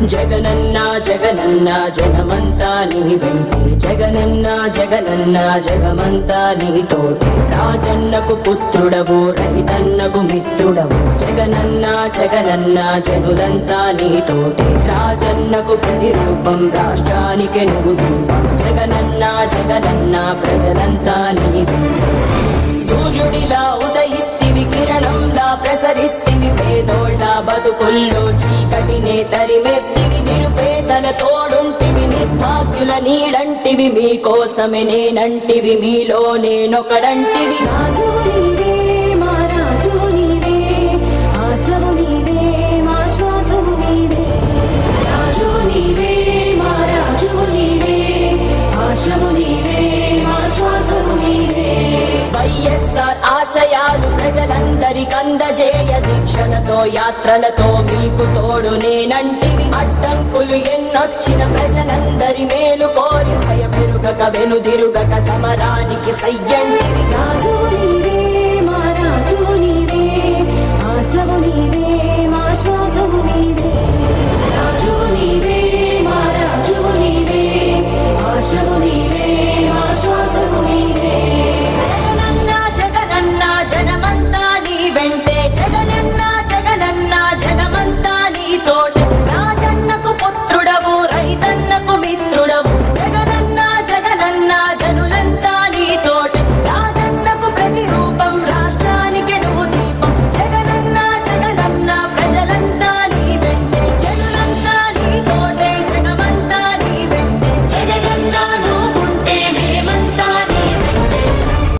జగనన్న జగనన్న జగమంతా నీ వెంటే జగనన్న జగనన్న జగమంతా నీ తోటి రాజన్నకు పుత్రుడవు రైతన్నకు మిత్రుడవు జగనన్న జగనన్న జనులంతా నీ తోటి రాజన్నకు ప్రతిరూపం రాష్ట్రానికి నువ్వు జగనన్న జగనన్న ప్రజలంతా నీ వెంటే సూర్యుడిలా ఉదయిస్తివి కిరణంలా ప్రసరిస్తివి పేదోళ్ళ బతుకుల్లో చీకటినే తరిమేస్తివి నిరుపేదల తోడుంటివి నిర్భాగ్యుల నీడంటివి మీకోసమే నేనంటివి మీలో నేనొకడంటివి రాజు నీవే మా రాజు నీవే ఆశవు నీవే మా శ్వాసవు నీవే రాజు నీవే మా రాజు నీవే ఆశవు నీవే మా శ్వాసవు నీవే వైఎస్ఆర్ ఆశయాలు ప్రజలందరికందజేయ దీక్షలతో యాత్రలతో మీకు తోడు నేనంటివి అడ్డంకులు ఎన్నొచ్చిన ప్రజలందరి మేలు కోరి భయమెరుగక వెనుదిరుగక సమరానికి సయ్యంటివి రాజు నీవే మా రాజు నీవే ఆశవు నీవే